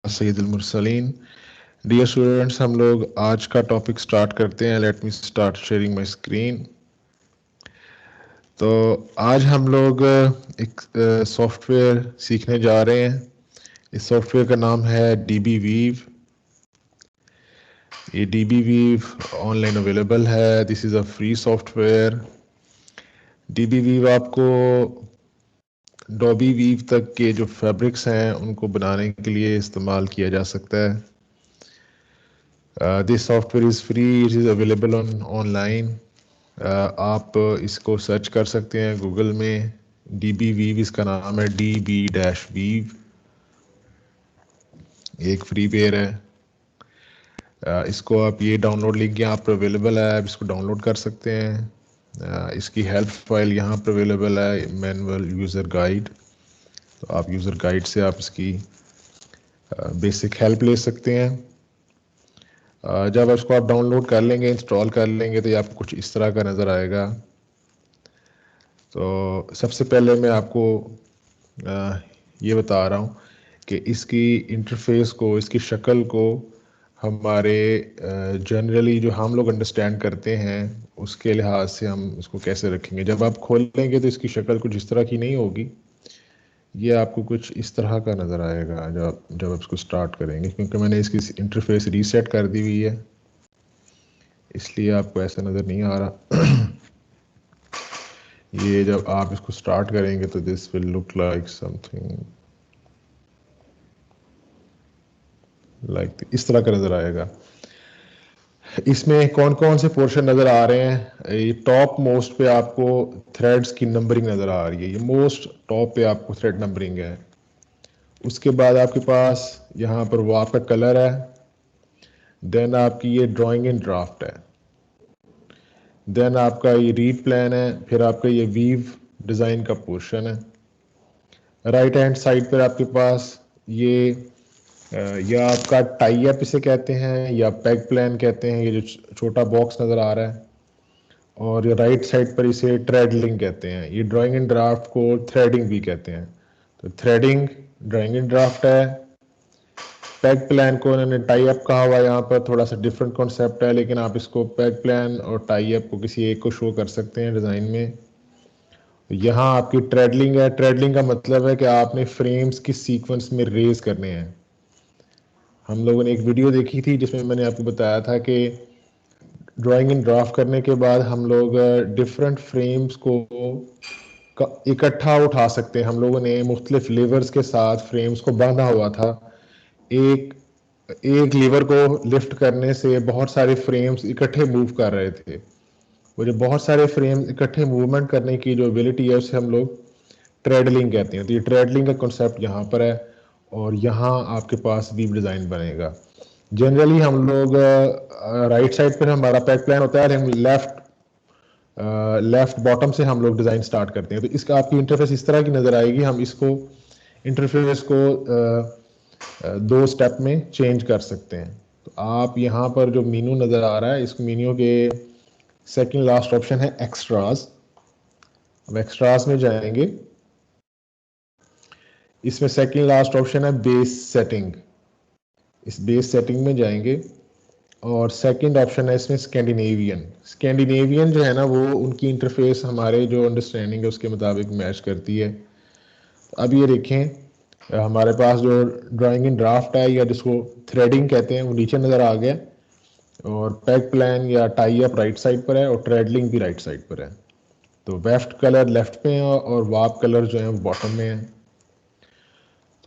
सैयदुल Mursaleen. Dear students, हम लोग आज का टॉपिक स्टार्ट करते हैं। Let me start sharing my screen. तो आज हम लोग एक सॉफ्टवेयर सीखने जा रहे हैं। इस सॉफ्टवेयर का नाम है डीबी वीव। ये डीबी वीव ऑनलाइन अवेलेबल है। This is a free software. DB weave आपको डॉबी वीव तक के जो फैब्रिक्स हैं उनको बनाने के लिए इस्तेमाल किया जा सकता है। This software is free, it is available online. आप इसको सर्च कर सकते हैं गूगल में। डीबी वीव इसका नाम है, DB-वीव। एक फ्री वेयर है। इसको आप ये डाउनलोड लिंक यहाँ पर अवेलेबल है, आप इसको डाउनलोड कर सकते हैं। इसकी हेल्प फाइल यहाँ पर अवेलेबल है, मैनुअल यूज़र गाइड। तो आप यूज़र गाइड से आप इसकी बेसिक हेल्प ले सकते हैं। जब इसको आप डाउनलोड कर लेंगे, इंस्टॉल कर लेंगे, तो ये आपको कुछ इस तरह का नज़र आएगा। तो सबसे पहले मैं आपको ये बता रहा हूँ कि इसकी इंटरफेस को, इसकी शक्ल को हमारे जनरली जो हम लोग अंडरस्टैंड करते हैं उसके लिहाज से हम इसको कैसे रखेंगे। जब आप खोलेंगे तो इसकी शक्ल कुछ इस तरह की नहीं होगी। ये आपको कुछ इस तरह का नज़र आएगा जब आप इसको स्टार्ट करेंगे, क्योंकि मैंने इसकी इंटरफेस रीसेट कर दी हुई है, इसलिए आपको ऐसा नज़र नहीं आ रहा। ये जब आप इसको स्टार्ट करेंगे तो this will look like something like इस तरह का नज़र आएगा। इसमें कौन कौन से पोर्शन नज़र आ रहे हैं? ये टॉप मोस्ट पे आपको थ्रेड्स की नंबरिंग नज़र आ रही है। ये मोस्ट टॉप पे आपको थ्रेड नंबरिंग है। उसके बाद आपके पास यहाँ पर वो आपका कलर है। देन आपकी ये ड्राइंग इन ड्राफ्ट है। देन आपका ये रीड प्लान है। फिर आपका ये वीव डिज़ाइन का पोर्शन है। राइट हैंड साइड पर आपके पास ये या आपका टाई अप इसे कहते हैं या पैग प्लान कहते हैं, ये जो छोटा बॉक्स नज़र आ रहा है। और राइट साइड पर इसे थ्रेडलिंग कहते हैं। ये ड्राइंग इन ड्राफ्ट को थ्रेडिंग भी कहते हैं। तो थ्रेडिंग ड्राइंग इन ड्राफ्ट है। पैग प्लान को उन्होंने टाई अप कहा हुआ है। यहाँ पर थोड़ा सा डिफरेंट कॉन्सेप्ट है, लेकिन आप इसको पैग प्लान और टाई अप को किसी एक को शो कर सकते हैं डिज़ाइन में। यहाँ आपकी ट्रेडलिंग है। ट्रेडलिंग का मतलब है कि आपने फ्रेम्स की सीक्वेंस में रेज करने हैं। हम लोगों ने एक वीडियो देखी थी जिसमें मैंने आपको बताया था कि ड्राइंग इन ड्राफ्ट करने के बाद हम लोग डिफरेंट फ्रेम्स को इकट्ठा उठा सकते हैं। हम लोगों ने मुख्तलिफ लीवर्स के साथ फ्रेम्स को बांधा हुआ था। एक एक लीवर को लिफ्ट करने से बहुत सारे फ्रेम्स इकट्ठे मूव कर रहे थे। वो जो बहुत सारे फ्रेम्स इकट्ठे मूवमेंट करने की जो एबिलिटी है उसे हम लोग ट्रेडलिंग कहते हैं। तो ये ट्रेडलिंग का कॉन्सेप्ट यहाँ पर है और यहाँ आपके पास वीव डिज़ाइन बनेगा। जनरली हम लोग राइट साइड पर हमारा पैक प्लान होता है, हम लेफ्ट बॉटम से हम लोग डिज़ाइन स्टार्ट करते हैं। तो इसका आपकी इंटरफेस इस तरह की नज़र आएगी। हम इसको इंटरफेस को दो स्टेप में चेंज कर सकते हैं। तो आप यहाँ पर जो मेनू नज़र आ रहा है, इस मेन्यू के सेकंड लास्ट ऑप्शन है एक्स्ट्रास। अब एक्स्ट्रास में जाएंगे, इसमें सेकंड लास्ट ऑप्शन है बेस सेटिंग। इस बेस सेटिंग में जाएंगे और सेकंड ऑप्शन है इसमें स्कैंडिनेवियन। स्कैंडिनेवियन जो है ना, वो उनकी इंटरफेस हमारे जो अंडरस्टैंडिंग है उसके मुताबिक मैच करती है। अब ये देखें, हमारे पास जो ड्राइंग इन ड्राफ्ट है या जिसको थ्रेडिंग कहते हैं वो नीचे नज़र आ गया, और पैक प्लान या टाई अप राइट साइड पर है और थ्रेडलिंग भी राइट साइड पर है। तो वेफ्ट कलर लेफ्ट पे है और वाप कलर जो है वो बॉटम में है।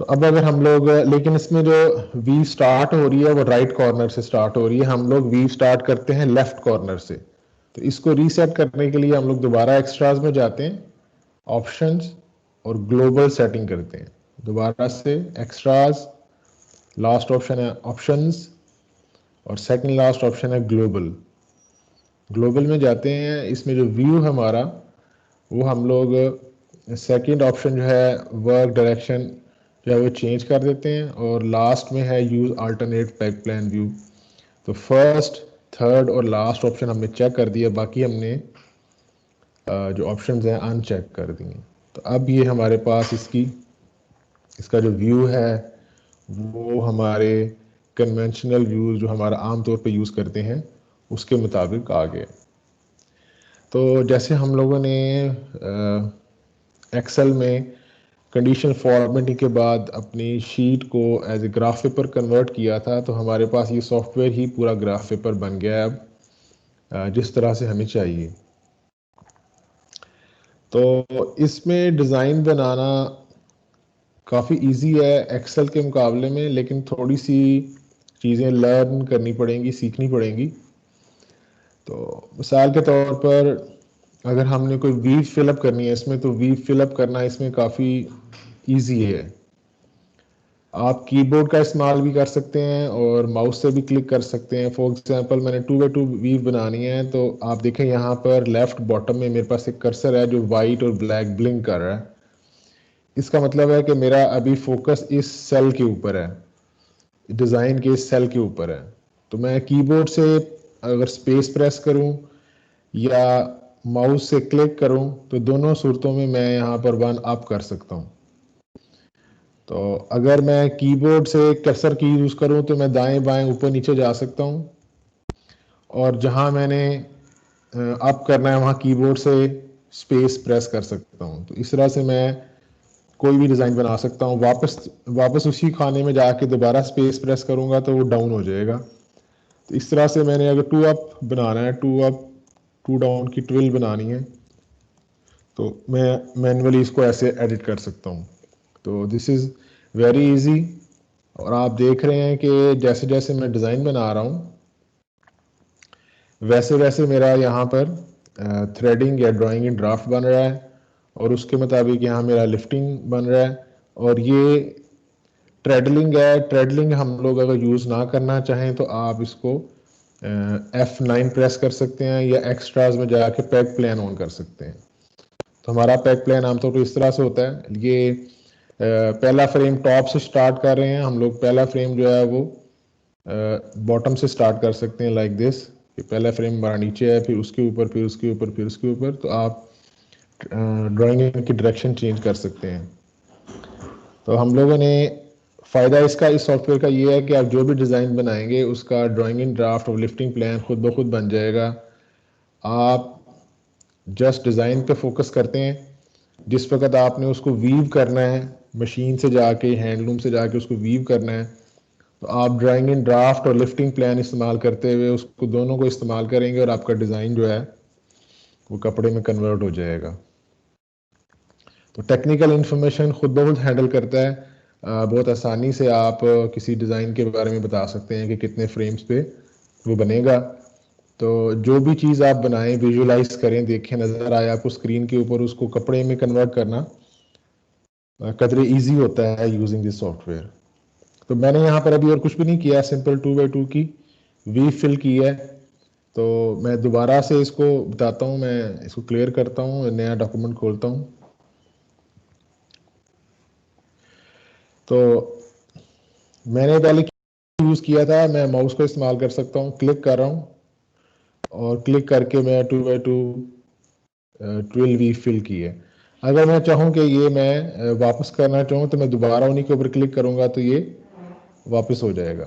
तो अब अगर हम लोग, लेकिन इसमें जो वीव स्टार्ट हो रही है वो राइट कॉर्नर से स्टार्ट हो रही है। हम लोग वीव स्टार्ट करते हैं लेफ्ट कॉर्नर से। तो इसको रीसेट करने के लिए हम लोग दोबारा एक्स्ट्राज में जाते हैं, ऑप्शंस और ग्लोबल सेटिंग करते हैं। दोबारा से एक्स्ट्राज, लास्ट ऑप्शन है ऑप्शंस और सेकंड लास्ट ऑप्शन है ग्लोबल। ग्लोबल में जाते हैं। इसमें जो व्यू हमारा, वो हम लोग सेकंड ऑप्शन जो है वर्क डायरेक्शन जो है वो चेंज कर देते हैं, और लास्ट में है use alternate pack plan view. तो फर्स्ट, थर्ड और लास्ट ऑप्शन हमने चेक कर दिया, बाकी हमने जो ऑप्शंस हैं अनचेक कर दिए। तो अब ये हमारे पास इसका जो व्यू है वो हमारे कन्वेंशनल व्यूज जो हमारा आमतौर पे यूज़ करते हैं उसके मुताबिक आ गए। तो जैसे हम लोगों ने एक्सेल में कंडीशन फॉर्मेटिंग के बाद अपनी शीट को as a graph paper convert किया था, तो हमारे पास ये सॉफ्टवेयर ही पूरा ग्राफ पेपर बन गया है अब, जिस तरह से हमें चाहिए। तो इसमें डिज़ाइन बनाना काफ़ी इजी है एक्सेल के मुकाबले में, लेकिन थोड़ी सी चीज़ें लर्न करनी पड़ेंगी, सीखनी पड़ेंगी। तो मिसाल के तौर पर अगर हमने कोई वीव फिलअप करनी है इसमें, तो वीव फिलअप करना इसमें काफ़ी इजी है। आप कीबोर्ड का इस्तेमाल भी कर सकते हैं और माउस से भी क्लिक कर सकते हैं। फॉर एग्जांपल मैंने 2x2 वीव बनानी है, तो आप देखें यहाँ पर लेफ्ट बॉटम में मेरे पास एक कर्सर है जो वाइट और ब्लैक ब्लिंक कर रहा है। इसका मतलब है कि मेरा अभी फोकस इस सेल के ऊपर है, डिज़ाइन के इस सेल के ऊपर है। तो मैं कीबोर्ड से अगर स्पेस प्रेस करूं या माउस से क्लिक करूं, तो दोनों सूरतों में मैं यहाँ पर 1 अप कर सकता हूं। तो अगर मैं कीबोर्ड से कर्सर की यूज़ करूं तो मैं दाएं बाएं ऊपर नीचे जा सकता हूं, और जहां मैंने अप करना है वहां कीबोर्ड से स्पेस प्रेस कर सकता हूं। तो इस तरह से मैं कोई भी डिज़ाइन बना सकता हूं। वापस वापस उसी खाने में जाके दोबारा स्पेस प्रेस करूंगा तो वो डाउन हो जाएगा। तो इस तरह से मैंने अगर 2 अप बनाना है, 2 अप 2 डाउन की ट्विल बनानी है, तो मैं मैन्युअली इसको ऐसे एडिट कर सकता हूँ। तो दिस इज़ वेरी इजी। और आप देख रहे हैं कि जैसे जैसे मैं डिज़ाइन बना रहा हूँ वैसे वैसे मेरा यहाँ पर थ्रेडिंग या ड्राइंग इन ड्राफ्ट बन रहा है, और उसके मुताबिक यहाँ मेरा लिफ्टिंग बन रहा है। और ये ट्रेडलिंग है। ट्रेडलिंग हम लोग अगर यूज़ ना करना चाहें तो आप इसको F9 प्रेस कर सकते हैं, या एक्स्ट्राज में जाके पैक प्लान ऑन कर सकते हैं। तो हमारा पैक प्लान आमतौर पर इस तरह से होता है। ये पहला फ्रेम टॉप से स्टार्ट कर रहे हैं हम लोग। पहला फ्रेम जो है वो बॉटम से स्टार्ट कर सकते हैं लाइक दिस, कि पहला फ्रेम हमारा नीचे है, फिर उसके ऊपर, फिर उसके ऊपर, फिर उसके ऊपर। तो आप ड्राइंग की डायरेक्शन चेंज कर सकते हैं। तो हम लोगों ने फ़ायदा इसका इस सॉफ्टवेयर का ये है कि आप जो भी डिज़ाइन बनाएंगे उसका ड्राइंग इन ड्राफ्ट और लिफ्टिंग प्लान खुद ब खुद बन जाएगा। आप जस्ट डिज़ाइन पे फोकस करते हैं। जिस वक्त आपने उसको वीव करना है, मशीन से जाके हैंडलूम से जाके उसको वीव करना है, तो आप ड्राइंग इन ड्राफ्ट और लिफ्टिंग प्लान इस्तेमाल करते हुए उसको दोनों को इस्तेमाल करेंगे, और आपका डिज़ाइन जो है वो कपड़े में कन्वर्ट हो जाएगा। तो टेक्निकल इन्फॉर्मेशन खुद ब खुद हैंडल करता है। बहुत आसानी से आप किसी डिज़ाइन के बारे में बता सकते हैं कि कितने फ्रेम्स पे वो बनेगा। तो जो भी चीज़ आप बनाएं, विजुलाइज करें, देखें, नज़र आए आपको स्क्रीन के ऊपर, उसको कपड़े में कन्वर्ट करना कदरे इजी होता है यूजिंग दिस सॉफ्टवेयर। तो मैंने यहाँ पर अभी और कुछ भी नहीं किया, सिंपल 2x2 की वी फिल की है। तो मैं दोबारा से इसको बताता हूँ, मैं इसको क्लियर करता हूँ, नया डॉक्यूमेंट खोलता हूँ। तो मैंने पहले यूज़ किया था, मैं माउस का इस्तेमाल कर सकता हूँ। क्लिक कर रहा हूँ और क्लिक करके मैं 2x2 ट्विल वी फिल की है। अगर मैं चाहूँ कि ये मैं वापस करना चाहूँ तो मैं दोबारा उन्हीं के ऊपर क्लिक करूँगा तो ये वापस हो जाएगा।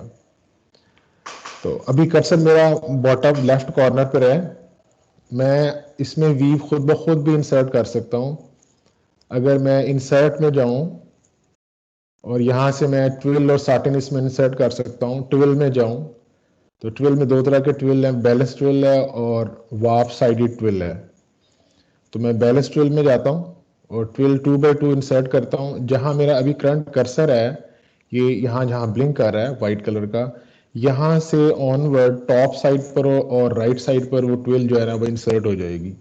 तो अभी कर्सर मेरा बॉटम लेफ्ट कॉर्नर पर है। मैं इसमें वीव खुद ब खुद भी इंसर्ट कर सकता हूँ। अगर मैं इंसर्ट में जाऊँ और यहाँ से मैं ट्विल और साटिन इसमें इंसर्ट कर सकता हूँ। ट्विल में जाऊँ तो ट्विल में दो तरह के ट्विल हैं, बैलेंस ट्विल है और वार्प साइडेड ट्विल है। तो मैं बैलेंस ट्विल में जाता हूँ और ट्विल 2x2 इंसर्ट करता हूँ। जहाँ मेरा अभी करंट कर्सर है, ये यहाँ जहाँ ब्लिंक कर रहा है वाइट कलर का, यहाँ से ऑनवर्ड टॉप साइड पर और राइट साइड पर वो ट्विल जो है ना वो इंसर्ट हो जाएगी।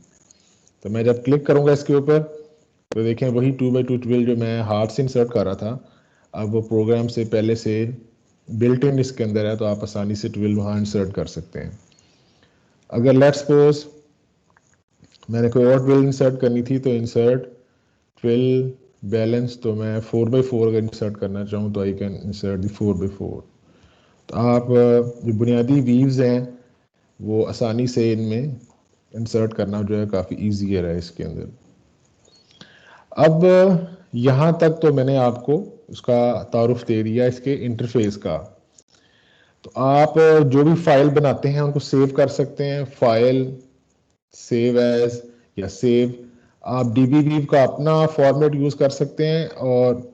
तो मैं जब क्लिक करूँगा इसके ऊपर तो देखें वही 2x2 ट्विल जो मैं हाथ से इंसर्ट कर रहा था, अब वो प्रोग्राम से पहले से बिल्ट इन इसके अंदर है, तो आप आसानी से ट्विल वहाँ इंसर्ट कर सकते हैं। अगर लेट्स सपोज मैंने कोई और ट्विल इंसर्ट करनी थी, तो इंसर्ट ट्विल बैलेंस, तो मैं 4x4 अगर इंसर्ट करना चाहूँ तो I can insert the 4x4। तो आप जो बुनियादी वीव्स हैं वो आसानी से इनमें इंसर्ट करना जो है काफ़ी ईजी है इसके अंदर। अब यहाँ तक तो मैंने आपको उसका तारुफ दे दिया इसके इंटरफेस का। तो आप जो भी फाइल बनाते हैं उनको सेव कर सकते हैं, फाइल, सेव एज या सेव। आप डीबीवीव का अपना फॉर्मेट यूज कर सकते हैं, और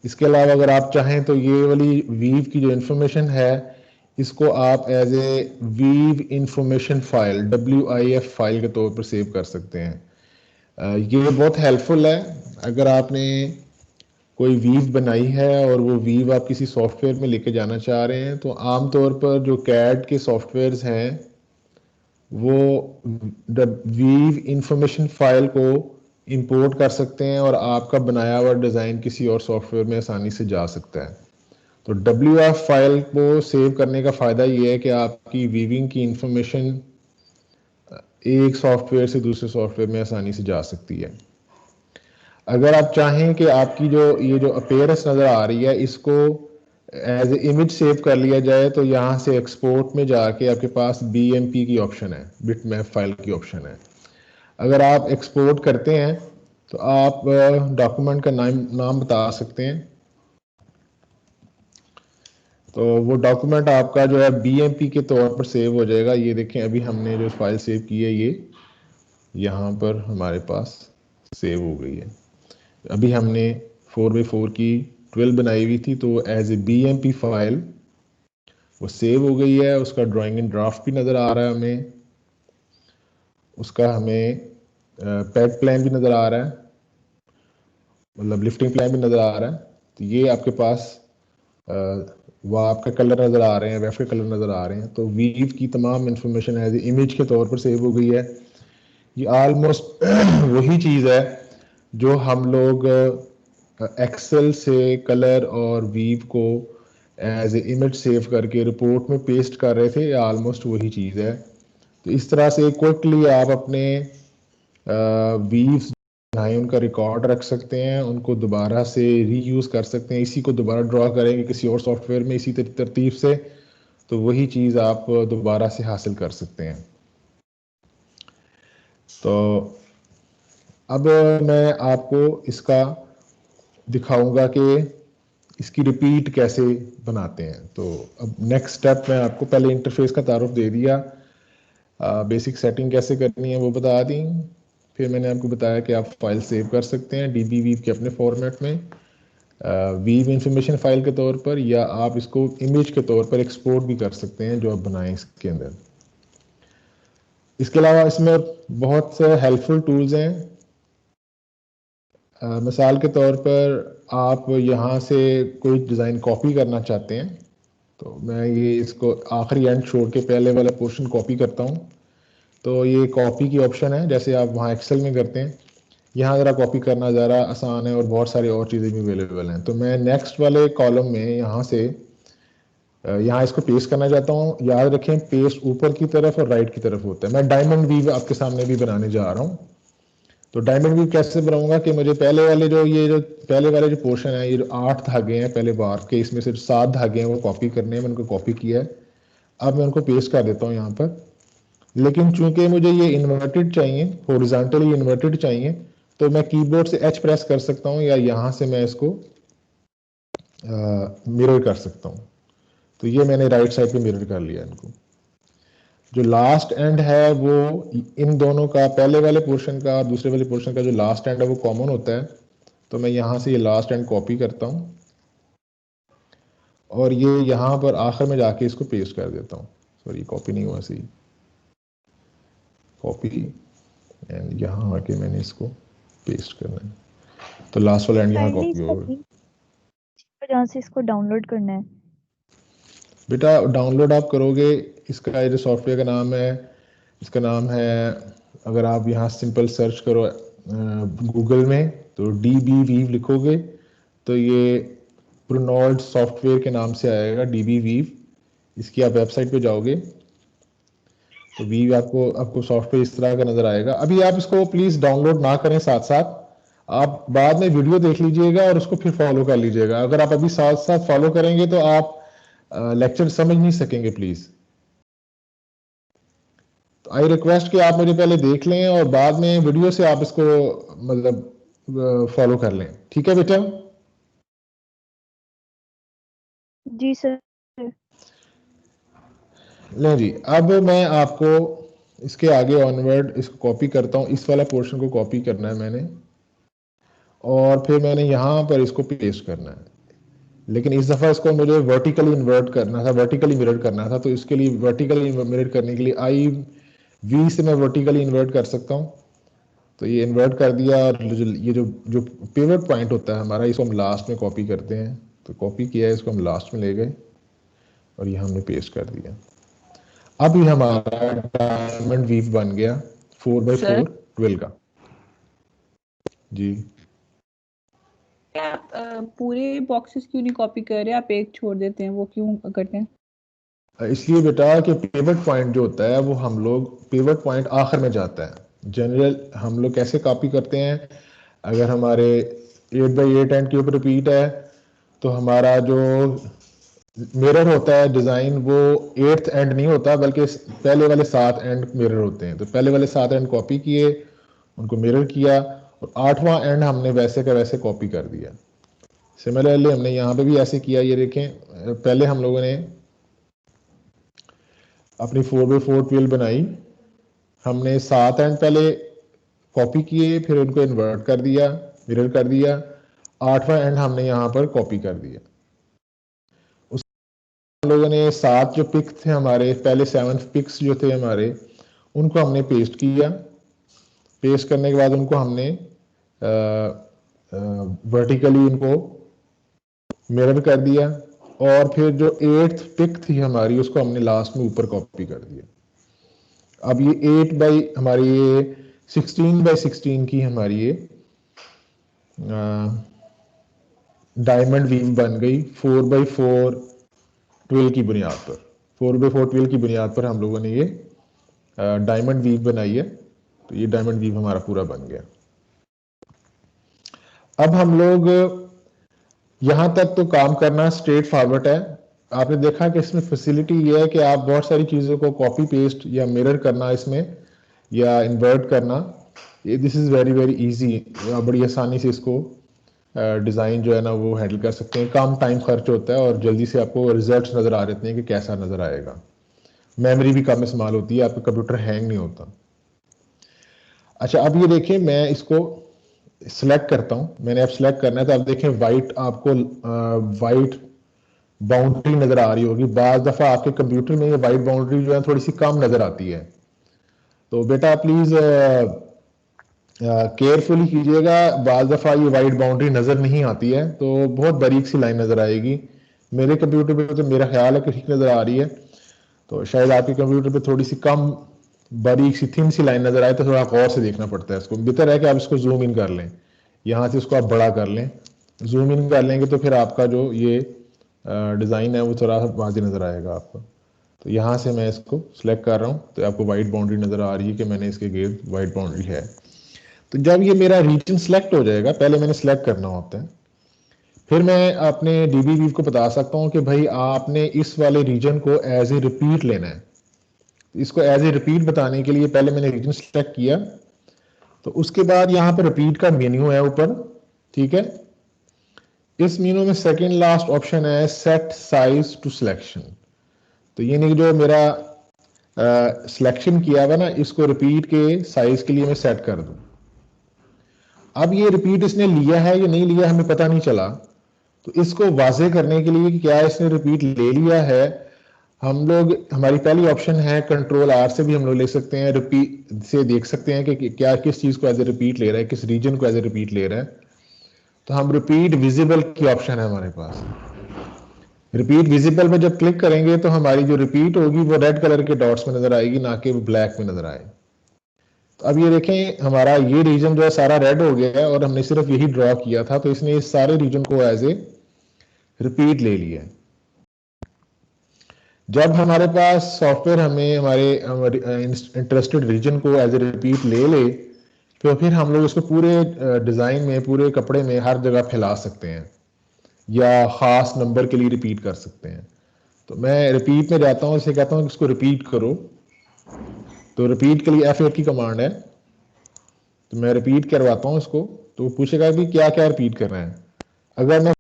इसके अलावा अगर आप चाहें तो ये वाली वीव की जो इंफॉर्मेशन है इसको आप as a weave information file, WIF file के तौर पर सेव कर सकते हैं। ये बहुत हेल्पफुल है अगर आपने कोई वीव बनाई है और वो वीव आप किसी सॉफ्टवेयर में लेके जाना चाह रहे हैं। तो आमतौर पर जो कैड के सॉफ्टवेयर्स हैं वो वीव इंफॉर्मेशन फाइल को इंपोर्ट कर सकते हैं और आपका बनाया हुआ डिज़ाइन किसी और सॉफ्टवेयर में आसानी से जा सकता है। तो WIF फाइल को सेव करने का फ़ायदा ये है कि आपकी वीविंग की इंफॉर्मेशन एक सॉफ्टवेयर से दूसरे सॉफ्टवेयर में आसानी से जा सकती है। अगर आप चाहें कि आपकी जो ये जो अपीयरेंस नज़र आ रही है इसको एज ए इमेज सेव कर लिया जाए, तो यहाँ से एक्सपोर्ट में जाके आपके पास BMP की ऑप्शन है, बिटमैप फाइल की ऑप्शन है। अगर आप एक्सपोर्ट करते हैं तो आप डॉक्यूमेंट का नाम बता सकते हैं। तो वो डॉक्यूमेंट आपका जो है BMP के तौर पर सेव हो जाएगा। ये देखें अभी हमने जो फाइल सेव की है ये यहाँ पर हमारे पास सेव हो गई है। अभी हमने 4x4 की 12 बनाई हुई थी, तो एज ए BMP फाइल वो सेव हो गई है। उसका ड्राइंग इन ड्राफ्ट भी नज़र आ रहा है हमें, उसका हमें पैड प्लान भी नज़र आ रहा है, मतलब लिफ्टिंग प्लान भी नज़र आ रहा है। तो ये आपके पास वो आपके कलर नज़र आ रहे हैं, वेफ के कलर नज़र आ रहे हैं। तो वीव की तमाम इंफॉर्मेशन एज ए इमेज के तौर पर सेव हो गई है। ये ऑलमोस्ट वही चीज़ है जो हम लोग एक्सेल से कलर और वीव को एज ए इमेज सेव करके रिपोर्ट में पेस्ट कर रहे थे, ऑलमोस्ट वही चीज़ है। तो इस तरह से क्विकली आप अपने वीव्स बनाए उनका रिकॉर्ड रख सकते हैं, उनको दोबारा से रीयूज़ कर सकते हैं। इसी को दोबारा ड्रॉ करेंगे किसी और सॉफ्टवेयर में इसी तरतीब से, तो वही चीज़ आप दोबारा से हासिल कर सकते हैं। तो अब मैं आपको इसका दिखाऊंगा कि इसकी रिपीट कैसे बनाते हैं। तो अब नेक्स्ट स्टेप मैं आपको पहले इंटरफेस का तारुफ दे दिया, बेसिक सेटिंग कैसे करनी है वो बता दी। फिर मैंने आपको बताया कि आप फाइल सेव कर सकते हैं DBViv के अपने फॉर्मेट में, वीव इंफॉर्मेशन फाइल के तौर पर, या आप इसको इमेज के तौर पर एक्सपोर्ट भी कर सकते हैं जो आप बनाएं इसके अंदर। इसके अलावा इसमें बहुत से हेल्पफुल टूल्स हैं। मिसाल के तौर पर आप यहाँ से कोई डिज़ाइन कॉपी करना चाहते हैं, तो मैं ये इसको आखिरी एंड छोड़ के पहले वाला पोर्शन कॉपी करता हूँ। तो ये कॉपी की ऑप्शन है, जैसे आप वहाँ एक्सेल में करते हैं। यहाँ ज़रा कॉपी करना ज़रा आसान है और बहुत सारी और चीज़ें भी अवेलेबल हैं। तो मैं नेक्स्ट वाले कॉलम में यहाँ से यहाँ इसको पेस्ट करना चाहता हूँ। याद रखें पेस्ट ऊपर की तरफ और राइट की तरफ होता है। मैं डायमंड वीव आपके सामने भी बनाने जा रहा हूँ। तो डायमंड वीव कैसे बनाऊंगा कि मुझे पहले वाले जो पहले वाले जो पोर्शन है, ये जो 8 धागे हैं पहले बार के, इसमें से 7 धागे हैं वो कॉपी करने हैं। मैंने उनको कॉपी किया है, अब मैं उनको पेस्ट कर देता हूँ यहाँ पर। लेकिन चूंकि मुझे ये इन्वर्टेड चाहिए, हॉरिजॉन्टली इन्वर्टेड चाहिए, तो मैं कीबोर्ड से H प्रेस कर सकता हूँ या यहाँ से मैं इसको मिरर कर सकता हूँ। तो ये मैंने राइट साइड पे मिरर कर लिया इनको। जो लास्ट एंड है वो इन दोनों का, पहले वाले पोर्शन का और दूसरे वाले पोर्शन का जो लास्ट एंड है वो कॉमन होता है। तो मैं यहाँ से ये लास्ट एंड कॉपी करता हूँ और ये यहाँ पर आखिर में जाके इसको पेस्ट कर देता हूँ। सॉरी, कॉपी नहीं हुआ, सही कॉपी एंड यहाँ आके मैंने इसको पेस्ट करना है। तो लास्ट वाला एंड यहाँ कॉपी होगा। जहाँ से इसको डाउनलोड करना है बेटा, डाउनलोड आप करोगे, इसका ये जो सॉफ्टवेयर का नाम है, इसका नाम है, अगर आप यहाँ सिंपल सर्च करो गूगल में तो DBViv लिखोगे तो ये प्रोनॉल्ड सॉफ्टवेयर के नाम से आएगा, DBViv। इसकी आप वेबसाइट पे जाओगे तो वीव आपको सॉफ्टवेयर इस तरह का नजर आएगा। अभी आप इसको प्लीज डाउनलोड ना करें, साथ साथ आप बाद में वीडियो देख लीजिएगा और उसको फिर फॉलो कर लीजिएगा। अगर आप अभी साथ साथ फॉलो करेंगे तो आप लेक्चर समझ नहीं सकेंगे प्लीज। तो आई रिक्वेस्ट कि आप मुझे पहले देख लें और बाद में वीडियो से आप इसको मतलब फॉलो कर लें। ठीक है बेटा? जी सर। ले जी, अब मैं आपको इसके आगे ऑनवर्ड इसको कॉपी करता हूँ। इस वाला पोर्शन को कॉपी करना है मैंने, और फिर मैंने यहाँ पर इसको पेस्ट करना है। लेकिन इस दफ़ा इसको मुझे वर्टिकली इन्वर्ट करना था, वर्टिकली मिरर करना था। तो इसके लिए वर्टिकली मिरर करने के लिए आई वी से मैं वर्टिकली इन्वर्ट कर सकता हूँ। तो ये इन्वर्ट कर दिया, और ये जो जो पिवट पॉइंट होता है हमारा, इसको हम लास्ट में कॉपी करते हैं। तो कॉपी किया है, इसको हम लास्ट में ले गए और ये हमने पेस्ट कर दिया। अब ये हमारा डायमंड वीव बन गया 4x4 12 का। जी, आप पूरे बॉक्सेस क्यों नहीं कॉपी कर रहे, आप एक छोड़ देते हैं, वो क्यों करते हैं? इसलिए बेटा कि पिवट पॉइंट जो होता है वो हम लोग, पिवट पॉइंट आखिर में जाता है। जनरल हम लोग कैसे कॉपी करते हैं, अगर हमारे 8x8 एंड के ऊपर रिपीट है तो हमारा जो मिरर होता है डिज़ाइन वो 8th एंड नहीं होता, बल्कि पहले वाले 7 एंड मिरर होते हैं। तो पहले वाले 7 एंड कॉपी किए, उनको मिरर किया, और 8वां एंड हमने वैसे का वैसे कॉपी कर दिया। सिमिलरली हमने यहाँ पे भी ऐसे किया। ये देखें, पहले हम लोगों ने अपनी 4x4 ट्वेल बनाई, हमने 7 एंड पहले कॉपी किए, फिर उनको इन्वर्ट कर दिया, मिरर कर दिया। 8वां एंड हमने यहाँ पर कॉपी कर दिया। उस हम लोगों ने 7 जो पिक थे हमारे, पहले 7 पिक्स जो थे हमारे, उनको हमने पेस्ट किया। पेस्ट करने के बाद उनको हमने वर्टिकली इनको मिरर कर दिया, और फिर जो 8th पिक थी हमारी उसको हमने लास्ट में ऊपर कॉपी कर दिया। अब ये 8 बाई हमारी ये 16x16 की हमारी ये डायमंड वीव बन गई 4x4 12 की बुनियाद पर। 4x4 12 की बुनियाद पर हम लोगों ने ये डायमंड वीव बनाई है। तो ये डायमंड वीव हमारा पूरा बन गया। अब हम लोग यहां तक तो काम करना स्ट्रेट फॉरवर्ड है। आपने देखा कि इसमें फैसिलिटी ये है कि आप बहुत सारी चीज़ों को कॉपी पेस्ट या मिरर करना इसमें, या इन्वर्ट करना, ये this is very very easy. बड़ी आसानी से इसको डिज़ाइन जो है ना वो हैंडल कर सकते हैं। कम टाइम खर्च होता है और जल्दी से आपको रिजल्ट्स नज़र आ रहे हैं कि कैसा नज़र आएगा। मेमोरी भी कम इस्तेमाल होती है, आपका कंप्यूटर हैंग नहीं होता। अच्छा, अब ये देखिए, मैं इसको सिलेक्ट करता हूं। मैंने अब सिलेक्ट करना है, तो आप देखें वाइट, आपको वाइट बाउंड्री नजर आ रही होगी। बाज दफा आपके कंप्यूटर में ये वाइट बाउंड्री जो है थोड़ी सी कम नजर आती है। तो बेटा प्लीज केयरफुली कीजिएगा, बाज दफा ये वाइट बाउंड्री नजर नहीं आती है, तो बहुत बारीक सी लाइन नजर आएगी। मेरे कंप्यूटर पे तो मेरा ख्याल है कि ठीक नजर आ रही है, तो शायद आपके कंप्यूटर पे थोड़ी सी कम बारीक सी थिन सी लाइन नजर आए, तो थोड़ा गौर से देखना पड़ता है इसको। बेहतर है कि आप इसको जूम इन कर लें, यहाँ से इसको आप बड़ा कर लें। जूम इन कर लेंगे तो फिर आपका जो ये डिज़ाइन है वो थोड़ा वाज़ेह नज़र आएगा आपको। तो यहाँ से मैं इसको सिलेक्ट कर रहा हूँ, तो आपको वाइट बाउंड्री नज़र आ रही है कि मैंने इसके गिर्द वाइट बाउंड्री है। तो जब ये मेरा रीजन सेलेक्ट हो जाएगा, पहले मैंने सेलेक्ट करना होता है, फिर मैं अपने DBweave को बता सकता हूँ कि भाई आपने इस वाले रीजन को एज ए रिपीट लेना है। इसको एज ए रिपीट बताने के लिए पहले मैंने रीजन सेलेक्ट किया, तो उसके बाद यहाँ पर रिपीट का मेन्यू है ऊपर, ठीक है। इस मेन्यू में सेकंड लास्ट ऑप्शन है सेट साइज टू सिलेक्शन। तो ये नहीं, जो मेरा सिलेक्शन किया हुआ ना, इसको रिपीट के साइज के लिए मैं सेट कर दूं। अब ये रिपीट इसने लिया है या नहीं लिया हमें पता नहीं चला, तो इसको वाजे करने के लिए कि क्या इसने रिपीट ले लिया है, हम लोग, हमारी पहली ऑप्शन है Ctrl+R से भी हम लोग ले सकते हैं, रिपीट से देख सकते हैं कि क्या किस चीज़ को एज ए रिपीट ले रहा है, किस रीजन को एज ए रिपीट ले रहा है। तो हम रिपीट विजिबल की ऑप्शन है हमारे पास। रिपीट विजिबल में जब क्लिक करेंगे तो हमारी जो रिपीट होगी वो रेड कलर के डॉट्स में नजर आएगी, ना कि ब्लैक में नजर आए। तो अब ये देखें, हमारा ये रीजन जो है सारा रेड हो गया है, और हमने सिर्फ यही ड्रॉ किया था, तो इसने इस सारे रीजन को एज ए रिपीट ले लिया है। जब हमारे पास सॉफ्टवेयर हमें हमारे इंटरेस्टेड रीजन को एज ए रिपीट ले ले, तो फिर हम लोग इसको पूरे डिज़ाइन में, पूरे कपड़े में हर जगह फैला सकते हैं, या ख़ास नंबर के लिए रिपीट कर सकते हैं। तो मैं रिपीट में जाता हूँ, इसे कहता हूँ कि इसको रिपीट करो। तो रिपीट के लिए F8 की कमांड है, तो मैं रिपीट करवाता हूँ इसको। तो पूछेगा कि क्या क्या रिपीट करना है। अगर मैं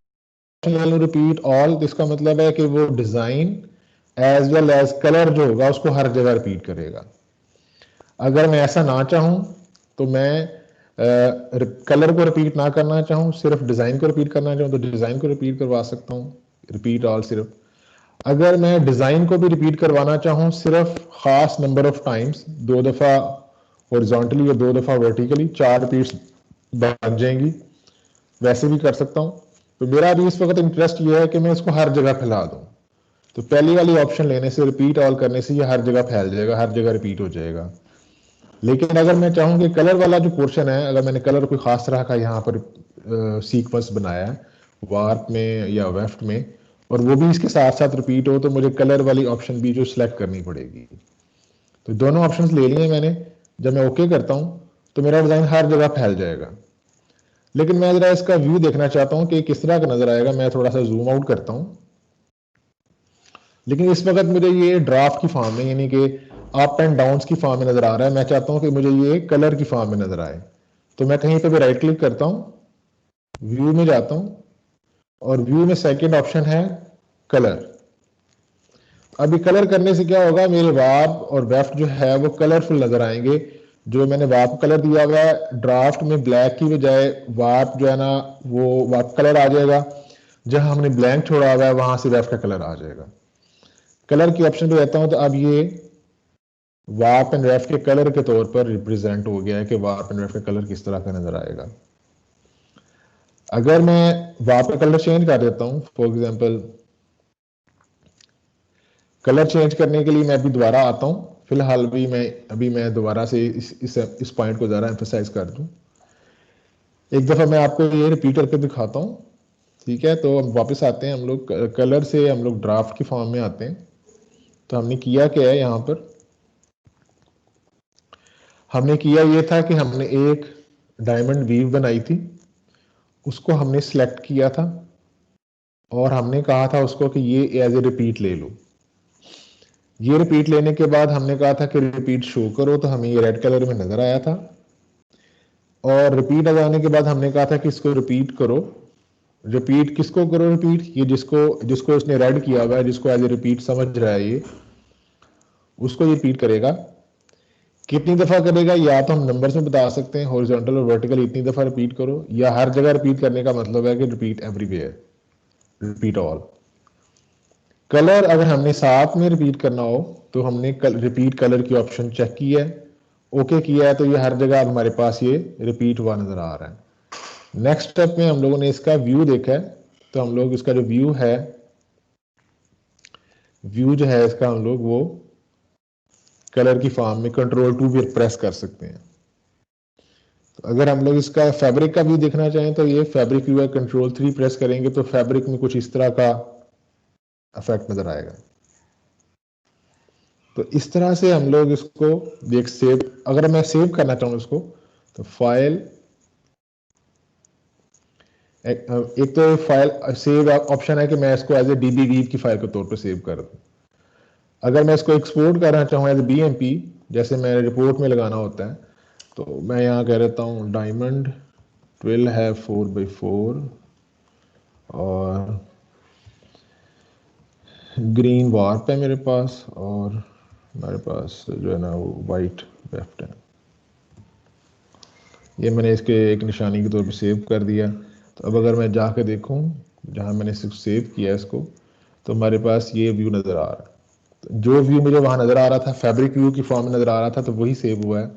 ऑप्शन ले लूँ रिपीट ऑल, तो इसका मतलब है कि वो design as well as colour जो होगा उसको हर जगह रिपीट करेगा। अगर मैं ऐसा ना चाहूँ तो मैं कलर को रिपीट ना करना चाहूँ, सिर्फ डिजाइन को रिपीट करना चाहूँ तो डिजाइन को रिपीट करवा सकता हूँ, रिपीट ऑल सिर्फ। अगर मैं डिजाइन को भी रिपीट करवाना चाहूँ सिर्फ खास नंबर ऑफ टाइम्स, 2 दफा हॉरिजॉन्टली और 2 दफा वर्टिकली, 4 रिपीट्स बन जाएंगी, वैसे भी कर सकता हूँ। तो मेरा अभी इस वक्त इंटरेस्ट ये है कि मैं इसको हर जगह फैला दूँ। तो पहली वाली ऑप्शन लेने से, रिपीट ऑल करने से, ये हर जगह फैल जाएगा, हर जगह रिपीट हो जाएगा। लेकिन अगर मैं चाहूँ कि कलर वाला जो पोर्शन है, अगर मैंने कलर कोई खास तरह का यहाँ पर सीक्वेंस बनाया है वार्प में या वेफ्ट में, और वो भी इसके साथ साथ रिपीट हो, तो मुझे कलर वाली ऑप्शन भी जो सिलेक्ट करनी पड़ेगी। तो दोनों ऑप्शंस ले लिए मैंने। जब मैं ओके करता हूँ तो मेरा डिजाइन हर जगह फैल जाएगा। लेकिन मैं जरा इसका व्यू देखना चाहता हूँ कि किस तरह का नजर आएगा। मैं थोड़ा सा जूम आउट करता हूँ। लेकिन इस वक्त मुझे ये ड्राफ्ट की फॉर्म में, यानी कि अप एंड डाउन की फॉर्म में नजर आ रहा है। मैं चाहता हूँ कि मुझे ये कलर की फॉर्म में नजर आए। तो मैं कहीं पे भी राइट क्लिक करता हूँ, व्यू में जाता हूँ, और व्यू में सेकंड ऑप्शन है कलर। अभी कलर करने से क्या होगा, मेरे वार्प और वेफ्ट जो है वो कलरफुल नजर आएंगे। जो मैंने वार्प कलर दिया हुआ है ड्राफ्ट में, ब्लैक की बजाय वार्प जो है ना वो वार्प कलर आ जाएगा। जहां हमने ब्लैंक छोड़ा हुआ है वहां से वेफ्ट का कलर आ जाएगा। कलर की ऑप्शन पे रहता हूं तो अब ये वार्प एंड वेफ्ट के कलर के तौर पर रिप्रेजेंट हो गया है कि वार्प एंड वेफ्ट का कलर किस तरह का नजर आएगा। अगर मैं वार्प का कलर चेंज कर देता हूं, फॉर एग्जांपल कलर चेंज करने के लिए मैं अभी दोबारा आता हूं। फिलहाल भी मैं दोबारा से इस पॉइंट को ज़रा एम्फेसाइज कर दूं। एक दफ़ा मैं आपको ये रिपीट करके दिखाता हूं, ठीक है। तो हम वापस आते हैं, हम लोग कलर से हम लोग ड्राफ्ट की फॉर्म में आते हैं। तो हमने किया क्या है, यहाँ पर हमने किया ये था कि हमने एक डायमंड वीव बनाई थी, उसको हमने सिलेक्ट किया था और हमने कहा था उसको कि ये एज ए रिपीट ले लो। ये रिपीट लेने के बाद हमने कहा था कि रिपीट शो करो, तो हमें ये रेड कलर में नजर आया था। और रिपीट आ जाने के बाद हमने कहा था कि इसको रिपीट करो। रिपीट किसको करो, रिपीट ये जिसको इसने रेड किया हुआ है, जिसको एज ए रिपीट समझ रहा है ये, उसको ये रिपीट करेगा। कितनी दफा करेगा, या तो हम नंबर्स में बता सकते हैं, हॉरिजॉन्टल और वर्टिकल इतनी दफा रिपीट करो, या हर जगह रिपीट करने का मतलब है कि repeat everywhere, repeat all. Colour अगर हमने साथ में रिपीट करना हो तो हमने रिपीट कलर की ऑप्शन चेक की है, ओके किया है, तो ये हर जगह अब हमारे पास ये रिपीट हुआ नजर आ रहा है। नेक्स्ट स्टेप में हम लोगों ने इसका व्यू देखा है। तो हम लोग इसका जो व्यू जो है इसका हम लोग वो कलर की फॉर्म में Ctrl+2 भी प्रेस कर सकते हैं। तो अगर हम लोग इसका फैब्रिक का व्यू देखना चाहें तो ये फैब्रिक व्यू है, Ctrl+3 प्रेस करेंगे तो फैब्रिक में कुछ इस तरह का इफेक्ट नजर आएगा। तो इस तरह से हम लोग इसको सेव, अगर मैं सेव करना चाहूँ इसको तो फाइल, एक तो फाइल सेव ऑप्शन है कि मैं इसको एज ए DBweave की फाइल के तौर पर सेव कर दूं। अगर मैं इसको एक्सपोर्ट करना चाहूँ एज BMP, जैसे मैं रिपोर्ट में लगाना होता है, तो मैं यहाँ कह देता हूँ डायमंड ट्विल है 4x4 और ग्रीन वार्प है मेरे पास, और हमारे पास जो है ना वो वाइट वेफ्ट है। ये मैंने इसके एक निशानी के तौर पे सेव कर दिया। तो अब अगर मैं जाके देखूं जहां मैंने सिर्फ सेव किया है इसको, तो हमारे पास ये व्यू नज़र आ रहा है। तो जो व्यू मुझे वहां नज़र आ रहा था, फैब्रिक व्यू की फॉर्म में नज़र आ रहा था, तो वही सेव हुआ है।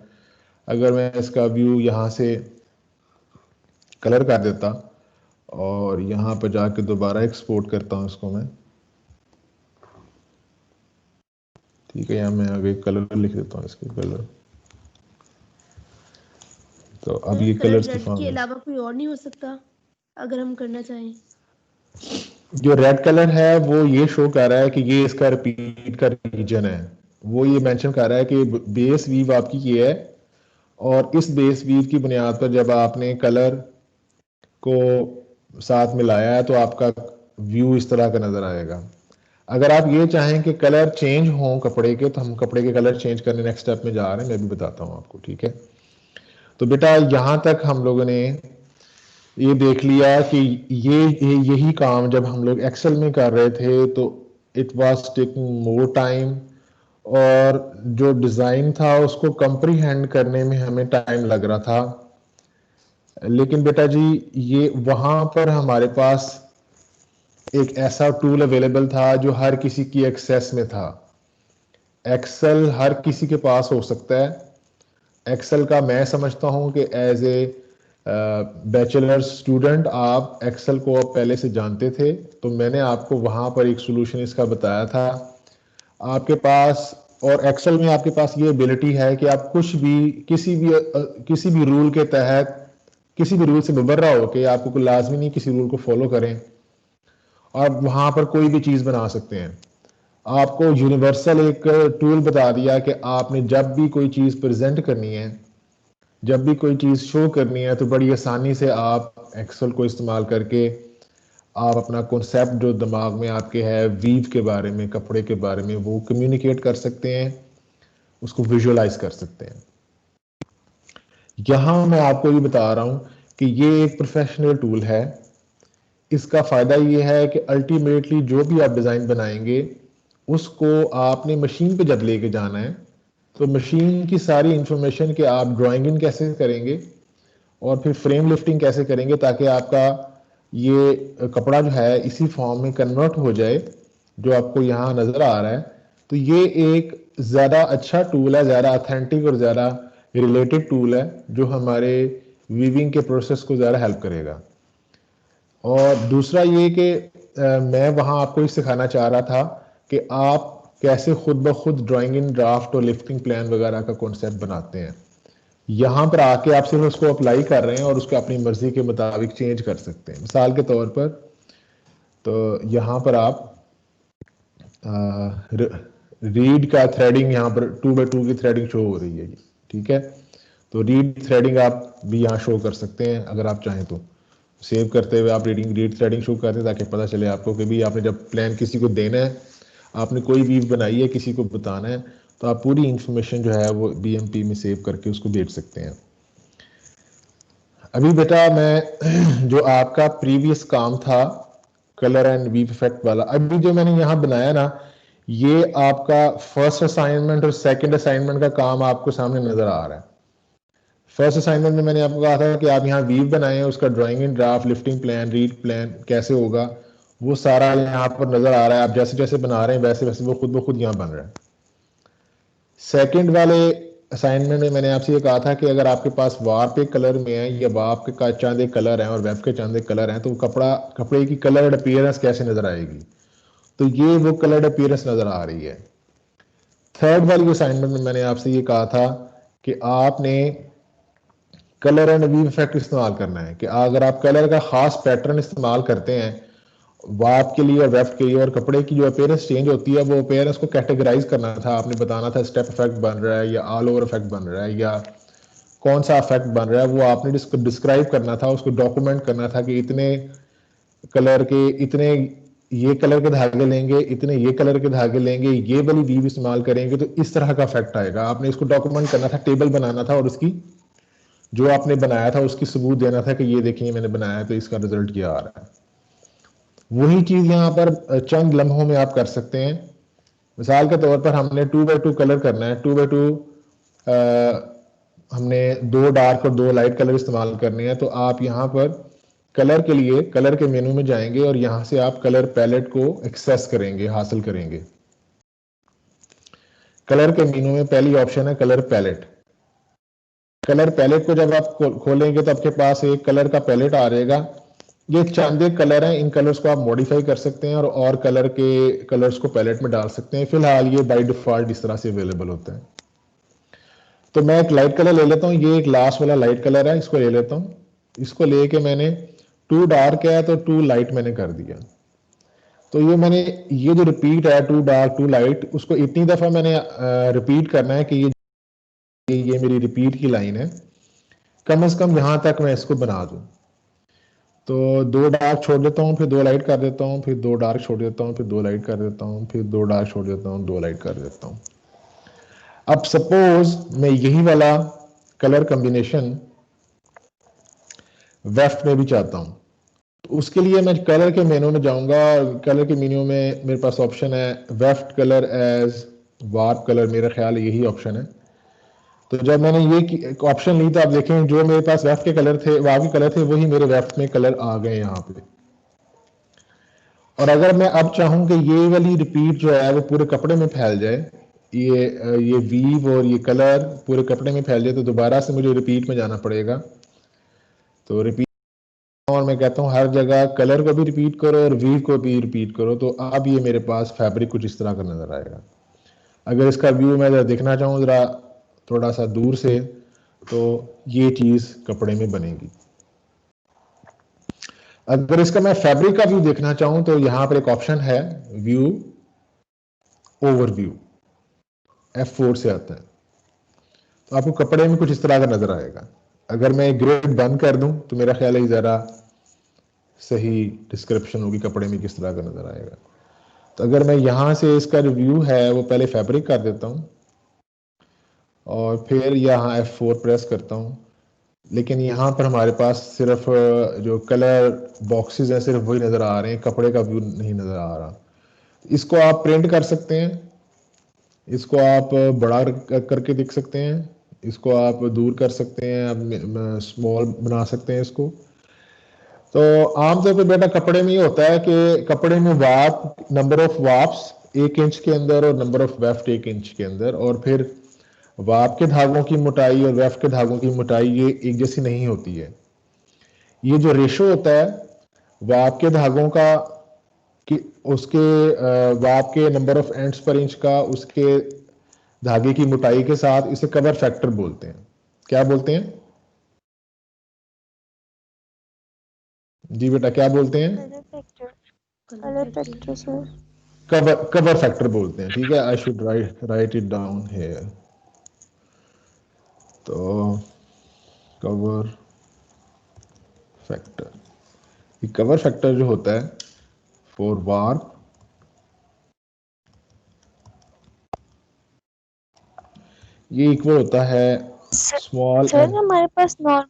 अगर मैं इसका व्यू यहाँ से कलर कर देता और यहाँ पर जाके दोबारा एक्सपोर्ट करता हूँ इसको मैं, ठीक है, यहाँ मैं आगे कलर लिख देता हूँ इसके कलर। तो अब ये कलर कलर्स की रेड फॉर्म के है। अलावा कोई और नहीं हो सकता अगर हम करना चाहें? जो रेड कलर है वो ये शो कर रहा है कि ये इसका रिपीट का रीजन है। वो ये मेंशन कर रहा है कि बेस वीव आपकी ये है, और इस बेस वीव की बुनियाद पर जब आपने कलर को साथ मिलाया है तो आपका व्यू इस तरह का नजर आएगा। अगर आप ये चाहें कि कलर चेंज हो कपड़े के, तो हम कपड़े के कलर चेंज करने नेक्स्ट स्टेप में जा रहे हैं, मैं भी बताता हूं आपको, ठीक है। तो बेटा यहां तक हम लोगों ने ये देख लिया कि यही काम जब हम लोग एक्सेल में कर रहे थे तो it was taking more time, और जो डिज़ाइन था उसको कंप्रीहेंड करने में हमें टाइम लग रहा था। लेकिन बेटा जी ये वहाँ पर हमारे पास एक ऐसा टूल अवेलेबल था जो हर किसी की एक्सेस में था। एक्सेल हर किसी के पास हो सकता है। एक्सेल का मैं समझता हूँ कि एज ए बैचलर स्टूडेंट आप एक्सेल को अब पहले से जानते थे, तो मैंने आपको वहाँ पर एक सोल्यूशन इसका बताया था। आपके पास, और एक्सेल में आपके पास ये एबिलिटी है कि आप कुछ भी किसी भी रूल के तहत, किसी भी रूल से मुबर्रा हो कि आपको कोई लाजमी नहीं किसी रूल को फॉलो करें, आप वहाँ पर कोई भी चीज़ बना सकते हैं। आपको यूनिवर्सल एक टूल बता दिया कि आपने जब भी कोई चीज़ प्रेजेंट करनी है, जब भी कोई चीज़ शो करनी है, तो बड़ी आसानी से आप एक्सेल को इस्तेमाल करके आप अपना कॉन्सेप्ट जो दिमाग में आपके है वीव के बारे में, कपड़े के बारे में, वो कम्युनिकेट कर सकते हैं, उसको विजुअलाइज कर सकते हैं। यहाँ मैं आपको ये बता रहा हूँ कि ये एक प्रोफेशनल टूल है। इसका फ़ायदा ये है कि अल्टीमेटली जो भी आप डिज़ाइन बनाएंगे उसको आपने मशीन पे जब लेके जाना है, तो मशीन की सारी इंफॉर्मेशन कि आप ड्राइंग इन कैसे करेंगे और फिर फ्रेम लिफ्टिंग कैसे करेंगे ताकि आपका ये कपड़ा जो है इसी फॉर्म में कन्वर्ट हो जाए जो आपको यहाँ नज़र आ रहा है। तो ये एक ज़्यादा अच्छा टूल है, ज़्यादा ऑथेंटिक और ज़्यादा रिलेटेड टूल है जो हमारे वीविंग के प्रोसेस को ज़्यादा हेल्प करेगा। और दूसरा ये कि मैं वहाँ आपको ये सिखाना चाह रहा था कि आप कैसे खुद ब खुद ड्राइंग इन ड्राफ्ट और लिफ्टिंग प्लान वगैरह का कॉन्सेप्ट बनाते हैं। यहाँ पर आके आप सिर्फ उसको अप्लाई कर रहे हैं और उसको अपनी मर्जी के मुताबिक चेंज कर सकते हैं। मिसाल के तौर पर तो यहाँ पर आप रीड का थ्रेडिंग, यहाँ पर 2x2 की थ्रेडिंग शो हो रही है जी, ठीक है। तो रीड थ्रेडिंग आप भी यहाँ शो कर सकते हैं अगर आप चाहें तो। सेव करते हुए आप रीड थ्रेडिंग शो करते हैं ताकि पता चले आपको कि भी आपने जब प्लान किसी को देना है, आपने कोई वीव बनाई है, किसी को बताना है, तो आप पूरी इंफॉर्मेशन जो है वो BMP में सेव करके उसको भेज सकते हैं। अभी बेटा मैं जो आपका प्रीवियस काम था कलर एंड वीव इफेक्ट वाला, अभी जो मैंने यहाँ बनाया ना, ये आपका फर्स्ट असाइनमेंट और सेकंड असाइनमेंट का काम आपको सामने नजर आ रहा है। फर्स्ट असाइनमेंट में मैंने आपको कहा था कि आप यहाँ वीव बनाएं, उसका drawing in draft, lifting plan, reed plan कैसे होगा, वो सारा यहाँ पर नजर आ रहा है। आप जैसे जैसे बना रहे हैं वैसे वैसे वो खुद ब खुद यहाँ बन रहा है। सेकंड वाले असाइनमेंट में मैंने आपसे ये कहा था कि अगर आपके पास वार पे कलर में है या वार के चांदे कलर हैं और वेब के चांदे कलर हैं, तो कपड़े की कलर्ड अपीयरेंस कैसे नजर आएगी। तो ये वो कलर्ड अपीयरेंस नजर आ रही है। थर्ड वाली असाइनमेंट में मैंने आपसे ये कहा था कि आपने कलर एंड वीव इफेक्ट इस्तेमाल करना है, कि अगर आप कलर का खास पैटर्न इस्तेमाल करते हैं वाप के लिए और वेफ्ट के लिए, और कपड़े की जो अपीयरेंस चेंज होती है वो अपीयरेंस को कैटेगराइज करना था। आपने बताना था स्टेप इफेक्ट बन रहा है या ऑल ओवर इफेक्ट बन रहा है या कौन सा इफेक्ट बन रहा है, वो आपने डिस्क्राइब करना था, उसको डॉक्यूमेंट करना था कि इतने कलर के, इतने ये कलर के धागे लेंगे, इतने ये कलर के धागे लेंगे, ये वाली वीव इस्तेमाल करेंगे तो इस तरह का इफेक्ट आएगा। आपने इसको डॉक्यूमेंट करना था, टेबल बनाना था और उसकी जो आपने बनाया था उसकी सबूत देना था कि ये देखिए मैंने बनाया तो इसका रिजल्ट क्या आ रहा है। वही चीज यहाँ पर चंद लम्हों में आप कर सकते हैं। मिसाल के तौर पर हमने 2x2 कलर करना है, 2x2 हमने 2 डार्क और 2 लाइट कलर इस्तेमाल करने हैं, तो आप यहाँ पर कलर के लिए कलर के मेनू में जाएंगे और यहाँ से आप कलर पैलेट को एक्सेस करेंगे, हासिल करेंगे। कलर के मेनू में पहली ऑप्शन है कलर पैलेट। कलर पैलेट को जब आप खोलेंगे तो आपके पास एक कलर का पैलेट आ जाएगा। ये चांदे कलर हैं, इन कलर्स को आप मॉडिफाई कर सकते हैं और कलर के कलर्स को पैलेट में डाल सकते हैं। फिलहाल ये बाय डिफॉल्ट इस तरह से अवेलेबल होता है। तो मैं एक लाइट कलर ले लेता हूँ, ये एक लास्ट वाला लाइट कलर है, इसको ले लेता हूँ। इसको लेके मैंने 2 डार्क है तो 2 लाइट मैंने कर दिया। तो ये जो रिपीट है 2 डार्क 2 लाइट, उसको इतनी दफा मैंने रिपीट करना है कि ये मेरी रिपीट की लाइन है, कम से कम यहां तक मैं इसको बना दूं। तो 2 डार्क छोड़ देता हूँ, फिर 2 लाइट कर देता हूँ, फिर 2 डार्क छोड़ देता हूँ, फिर 2 लाइट कर देता हूँ, फिर 2 डार्क छोड़ देता हूँ, 2 लाइट कर देता हूँ। अब सपोज मैं यही वाला कलर कॉम्बिनेशन वेफ्ट में भी चाहता हूँ, तो उसके लिए मैं कलर के मेनू में जाऊंगा। कलर के मेन्यू में मेरे पास ऑप्शन है weft colour as warp colour, मेरा ख्याल है यही ऑप्शन है। तो जब मैंने ये ऑप्शन ली तो आप देखें जो मेरे पास वेफ्ट के कलर थे, वार्प के कलर थे, वही मेरे वेफ्ट में कलर आ गए यहाँ पे। और अगर मैं अब चाहूं कि ये वाली रिपीट जो है वो पूरे कपड़े में फैल जाए, ये वीव और ये कलर पूरे कपड़े में फैल जाए, तो दोबारा से मुझे रिपीट में जाना पड़ेगा। तो रिपीट और मैं कहता हूँ हर जगह कलर को भी रिपीट करो और वीव को भी रिपीट करो, तो अब ये मेरे पास फैब्रिक कुछ इस तरह का नजर आएगा। अगर इसका व्यू मैं जरा देखना चाहूँ जरा थोड़ा सा दूर से, तो ये चीज कपड़े में बनेगी। अगर इसका मैं फैब्रिक का व्यू देखना चाहूं तो यहां पर एक ऑप्शन है व्यू ओवरव्यू, F4 से आता है, तो आपको कपड़े में कुछ इस तरह का नजर आएगा। अगर मैं ग्रिड बंद कर दूं तो मेरा ख्याल है जरा सही डिस्क्रिप्शन होगी कपड़े में किस तरह का नजर आएगा। तो अगर मैं यहां से इसका रिव्यू है वो पहले फैब्रिक कर देता हूं और फिर यहाँ F4 प्रेस करता हूं, लेकिन यहाँ पर हमारे पास सिर्फ जो कलर बॉक्सेस हैं सिर्फ वही नजर आ रहे हैं, कपड़े का व्यू नहीं नजर आ रहा। इसको आप प्रिंट कर सकते हैं, इसको आप बड़ा करके देख सकते हैं, इसको आप दूर कर सकते हैं, आप स्मॉल बना सकते हैं इसको। तो आमतौर पे बेटा कपड़े में ये होता है कि कपड़े में वाप नंबर ऑफ वाप्स 1 इंच के अंदर और नंबर ऑफ वेफ्ट 1 इंच के अंदर, और फिर वाप के धागों की मोटाई और वेफ्ट के धागों की मोटाई ये एक जैसी नहीं होती है। ये जो रेशो होता है वाप के धागों का कि उसके वाप के नंबर ऑफ एंड्स पर इंच का उसके धागे की मोटाई के साथ, इसे कवर फैक्टर बोलते हैं। क्या बोलते हैं जी बेटा, क्या बोलते हैं? Colour factor sir. Cover factor बोलते हैं, ठीक है। I should write it down here. तो कवर फैक्टर, ये कवर फैक्टर जो होता है फॉर वार्प, ये इक्वल होता है स्मॉल सर हमारे पास नॉर्मल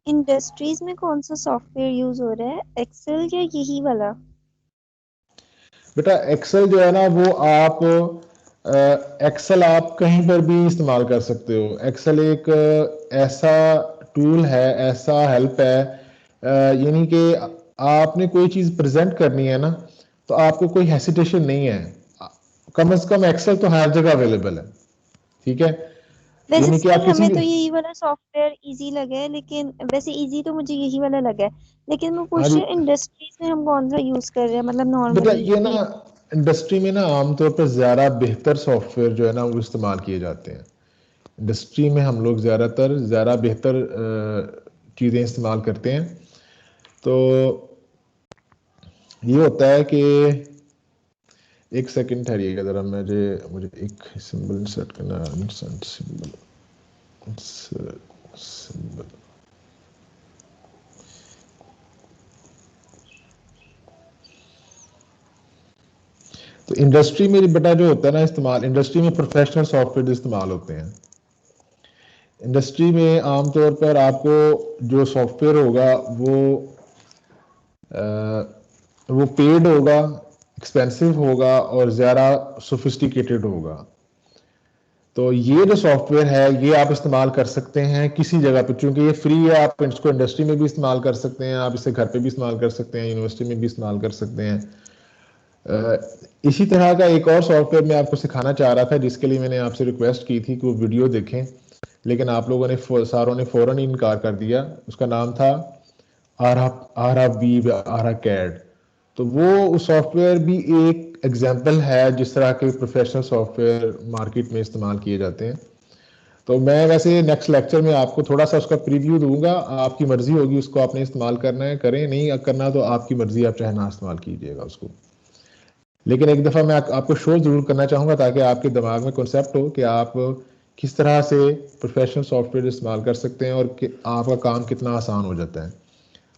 इंडस्ट्रीज में कौन सा सॉफ्टवेयर यूज हो रहा है, एक्सेल या यही वाला? बेटा एक्सेल जो है ना वो आप एक्सेल आप कहीं पर भी इस्तेमाल कर सकते हो। एक्सेल एक ऐसा टूल है, ऐसा हेल्प है, यानी कि आपने कोई चीज प्रेजेंट करनी है ना तो आपको कोई हेसिटेशन नहीं है। कम से कम एक्सेल तो हर जगह अवेलेबल है, ठीक है। वैसे यानी कि सर आप किसी हमें तो यही वाला सॉफ्टवेयर इजी लगा है, लेकिन वैसे इजी तो मुझे यही वाला लगा है, लेकिन मैं हाँ पूछ जी रही हूँ इंडस्ट्रीज में हम कौन सा यूज कर रहे हैं, मतलब बेटा, नॉर्मली। ये ना इंडस्ट्री में ना आमतौर पर ज्यादा बेहतर सॉफ्टवेयर जो है ना वो इस्तेमाल किए जाते हैं। इंडस्ट्री में हम लोग ज़्यादा बेहतर चीज़ें इस्तेमाल करते हैं। तो ये होता है कि एक सेकंड ठहरिएगा ज़रा, मुझे एक सिंबल इंसर्ट करना है। सिंबल तो इंडस्ट्री में बेटा जो होता है ना इस्तेमाल, इंडस्ट्री में प्रोफेशनल सॉफ्टवेयर इस्तेमाल होते हैं। इंडस्ट्री में आमतौर पर आपको जो सॉफ्टवेयर होगा वो पेड होगा, एक्सपेंसिव होगा और ज़्यादा सोफिस्टिकेटेड होगा। तो ये जो सॉफ्टवेयर है ये आप इस्तेमाल कर सकते हैं किसी जगह पे, क्योंकि ये फ्री है। आप इसको इंडस्ट्री में भी इस्तेमाल कर सकते हैं, आप इसे घर पे भी इस्तेमाल कर सकते हैं, यूनिवर्सिटी में भी इस्तेमाल कर सकते हैं। इसी तरह का एक और सॉफ्टवेयर मैं आपको सिखाना चाह रहा था, जिसके लिए मैंने आपसे रिक्वेस्ट की थी कि वो वीडियो देखें, लेकिन आप लोगों ने सारों ने फौरन ही इनकार कर दिया। उसका नाम था आरा वीव, आरा कैड। तो वो सॉफ्टवेयर भी एक एग्जाम्पल है जिस तरह के प्रोफेशनल सॉफ्टवेयर मार्केट में इस्तेमाल किए जाते हैं। तो मैं वैसे नेक्स्ट लेक्चर में आपको थोड़ा सा उसका प्रीव्यू दूंगा, आपकी मर्जी होगी उसको आपने इस्तेमाल करना है करें, नहीं करना तो आपकी मर्जी, आप चाहे ना इस्तेमाल कीजिएगा उसको। लेकिन एक दफ़ा मैं आपको शो जरूर करना चाहूँगा ताकि आपके दिमाग में कॉन्सेप्ट हो कि आप किस तरह से प्रोफेशनल सॉफ्टवेयर इस्तेमाल कर सकते हैं और कि आपका काम कितना आसान हो जाता है।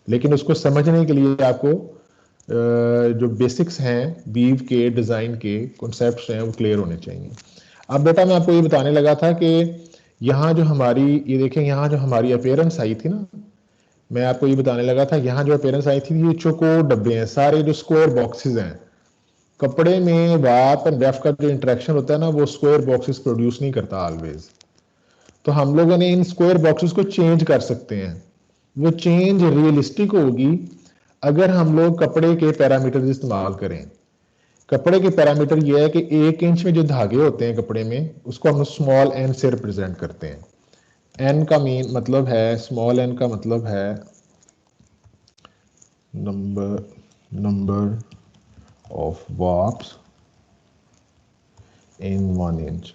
लेकिन उसको समझने के लिए आपको जो बेसिक्स हैं वीव के, डिज़ाइन के कॉन्सेप्ट्स हैं वो क्लियर होने चाहिए। अब बेटा मैं आपको ये बताने लगा था कि यहाँ जो हमारी ये देखें, यहाँ जो हमारी अपीयरेंस आई थी ना, मैं आपको ये बताने लगा था, यहाँ जो अपीयरेंस आई थी ये चौकोर डब्बे हैं, सारे जो स्क्वायर बॉक्सेस हैं। कपड़े में वाप एंड वेफ का जो इंटरेक्शन होता है ना, वो स्क्वायर बॉक्सेस प्रोड्यूस नहीं करता ऑलवेज। तो हम लोगों ने इन स्क्वायर बॉक्सेस को चेंज कर सकते हैं। वो चेंज रियलिस्टिक होगी अगर हम लोग कपड़े के पैरामीटर्स इस्तेमाल करें। कपड़े के पैरामीटर ये है कि 1 इंच में जो धागे होते हैं कपड़े में, उसको हम स्मॉल एन से रिप्रेजेंट करते हैं। एन का मीन मतलब है, स्मॉल एन का मतलब है number of warps in 1 inch.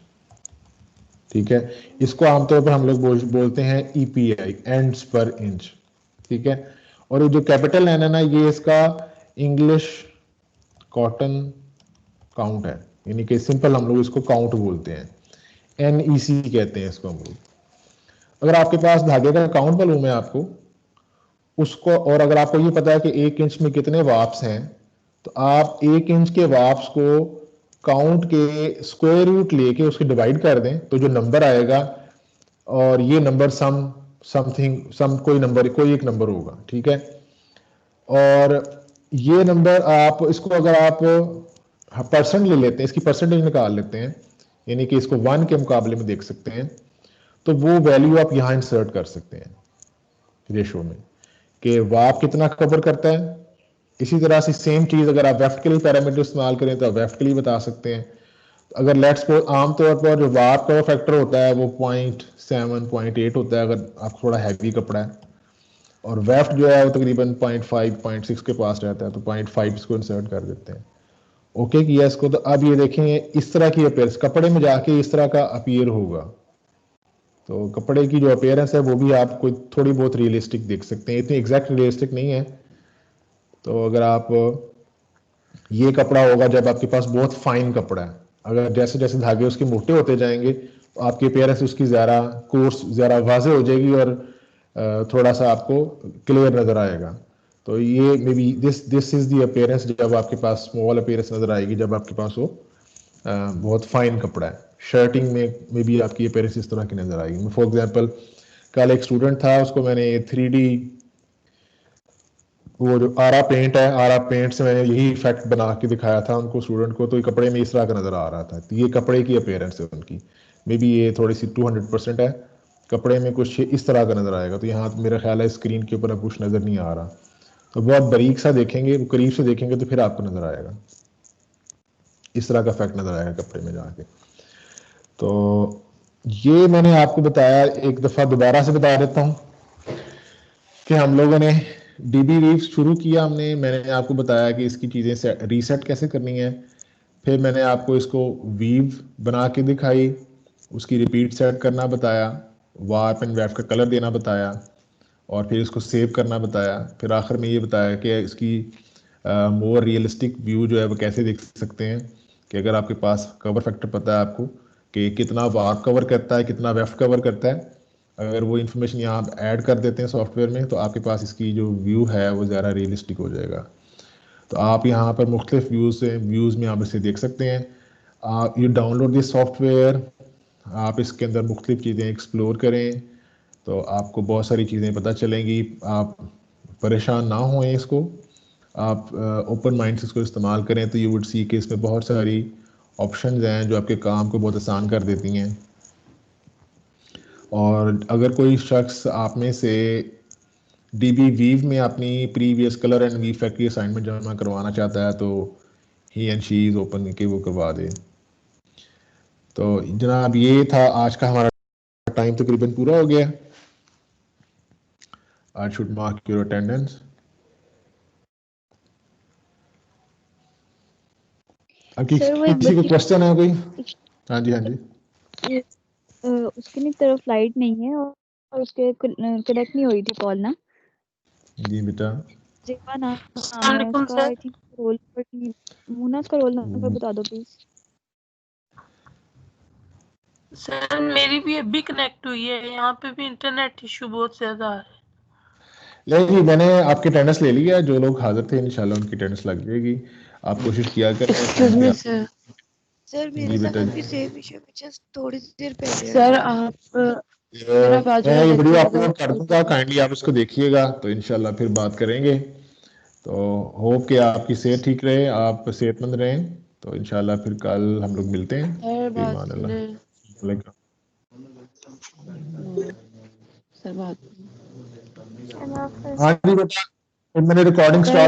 ठीक है, इसको आमतौर पर हम लोग बोलते हैं EPI, एंड्स पर इंच। ठीक है, और जो कैपिटल एन है ना, ये इसका इंग्लिश कॉटन काउंट है, यानी कि सिंपल हम लोग इसको काउंट बोलते हैं, NEC कहते हैं इसको हम लोग। अगर आपके पास धागे का काउंट मालूम है आपको उसको, और अगर आपको ये पता है कि 1 इंच में कितने वाप्स हैं, तो आप 1 इंच के वाप्स को काउंट के स्क्वायर रूट लेके उसके डिवाइड कर दें, तो जो नंबर आएगा, और ये नंबर कोई एक नंबर होगा। ठीक है, और ये नंबर आप इसको अगर आप परसेंट ले लेते हैं, इसकी परसेंटेज निकाल लेते हैं, यानी कि इसको 1 के मुकाबले में देख सकते हैं, तो वो वैल्यू आप यहां इंसर्ट कर सकते हैं रेशो में, कि वाप कितना कवर करता है। इसी तरह से सेम चीज अगर आप वेफ्ट के लिए पैरामीटर इस्तेमाल करें तो आप वेफ्ट के लिए बता सकते हैं। अगर लेट्स सपोज आमतौर पर जो वाप का फैक्टर होता है वो 0.7 0.8 होता है अगर आप थोड़ा हैवी कपड़ा है, और वेफ्ट जो है वो तकरीबन 0.5 0.6 के पास रहता है, तो 0.5 इसको इंसर्ट कर देते हैं। ओके किया इसको, तो अब ये देखेंगे इस तरह की अपीयरेंस कपड़े में जाके इस तरह का अपीयर होगा। तो कपड़े की जो अपीयरेंस है वो भी आप कोई थोड़ी बहुत रियलिस्टिक देख सकते हैं, इतनी एग्जैक्ट रियलिस्टिक नहीं है। तो अगर आप, ये कपड़ा होगा जब आपके पास बहुत फाइन कपड़ा है, अगर जैसे जैसे धागे उसके मोटे होते जाएंगे तो आपकी अपीयरेंस उसकी ज़्यादा कोर्स, ज़्यादा वाज़ेह हो जाएगी और थोड़ा सा आपको क्लियर नज़र आएगा। तो ये may be this is the appearance जब आपके पास स्मॉल अपीयरेंस नज़र आएगी, जब आपके पास वो बहुत फाइन कपड़ा है। शर्टिंग में भी आपकी अपीयरेंस इस तरह की नज़र आएगी। फॉर एग्जांपल कल एक स्टूडेंट था, उसको मैंने 3D वो जो आरा पेंट है, आरा पेंट से मैंने यही इफेक्ट बना के दिखाया था उनको, स्टूडेंट को, तो ये कपड़े में इस तरह का नज़र आ रहा था। तो ये कपड़े की अपीयरेंस है उनकी, मे बी ये थोड़ी सी 200% है, कपड़े में कुछ इस तरह का नज़र आएगा। तो यहाँ मेरा ख्याल है स्क्रीन के ऊपर अब कुछ नज़र नहीं आ रहा, तो बहुत बारीक सा देखेंगे, करीब से देखेंगे तो फिर आपको नज़र आएगा, इस तरह का इफेक्ट नज़र आएगा कपड़े में जाके। तो ये मैंने आपको बताया, एक दफ़ा दोबारा से बता देता हूँ कि हम लोगों ने DB वीव शुरू किया हमने, मैंने आपको बताया कि इसकी चीज़ें रीसेट कैसे करनी है, फिर मैंने आपको इसको वीव बना के दिखाई, उसकी रिपीट सेट करना बताया, वार्प एंड वेफ का कलर देना बताया, और फिर इसको सेव करना बताया। फिर आखिर में ये बताया कि इसकी मोर रियलिस्टिक व्यू जो है वो कैसे देख सकते हैं, कि अगर आपके पास कवर फैक्टर पता है आपको कि कितना वार्प कवर करता है, कितना वेफ कवर करता है, अगर वो इन्फॉर्मेशन यहाँ आप ऐड कर देते हैं सॉफ्टवेयर में, तो आपके पास इसकी जो व्यू है वो ज़्यादा रियलिस्टिक हो जाएगा। तो आप यहाँ पर मुख्तलिफ व्यूज़ में आप इसे देख सकते हैं। आप यू डाउनलोड दिस सॉफ्टवेयर, आप इसके अंदर मुख्तलिफ चीज़ें एक्सप्लोर करें, तो आपको बहुत सारी चीज़ें पता चलेंगी। आप परेशान ना हों, इसको आप ओपन माइंड से इसको इस्तेमाल करें, तो यू वुड सी कि इसमें बहुत सारी ऑप्शंस हैं जो आपके काम को बहुत आसान कर देती हैं। और अगर कोई शख्स आप में से DB वीव में अपनी प्रीवियस कलर एंड वी फैक्ट की असाइनमेंट जमा करवाना चाहता है, तो ही एंड शी इज़ ओपन के वो करवा दे। तो जनाब ये था आज का हमारा टाइम तकरीबन पूरा हो गया। I should mark your attendance. अब किसी को क्वेश्चन है कोई? हाँ जी, हाँ जी। उसकी तरफ लाइट नहीं है और उसके कनेक्ट नहीं हुई थी कॉल ना। जी बेटा। जेबा नाम है उसका, I think roll number, Munna का रोल नंबर बता दो प्लीज। सर मेरी भी अभी कनेक्ट हुई है, यहाँ पे भी इंटरनेट इशू बहुत ज्यादा है। नहीं, मैंने आपकी अटेंडेंस ले लिया, जो लोग हाजिर थे इंशाल्लाह उनकी अटेंडेंस लग जाएगी। आप कोशिश किया करें। सर मेरे साथ अभी सेम विषय में जस्ट थोड़ी देर पहले सर आप मेरा बाजू मैं में ये वीडियो देखिएगा अपलोड कर दूंगा, काइंडली आप इसको देखिएगा, तो इंशाल्लाह फिर बात करेंगे। तो होप कि आपकी सेहत ठीक रहे, आप सेहतमंद रहें। तो इंशाल्लाह फिर कल हम लोग मिलते हैं। सर बात ईमान अल्लाह। सुने। वालेकुम। सर बात अल्लाह हाफिज। हाँ जी बेटा, मैंने रिकॉर्डिंग सर स्टॉप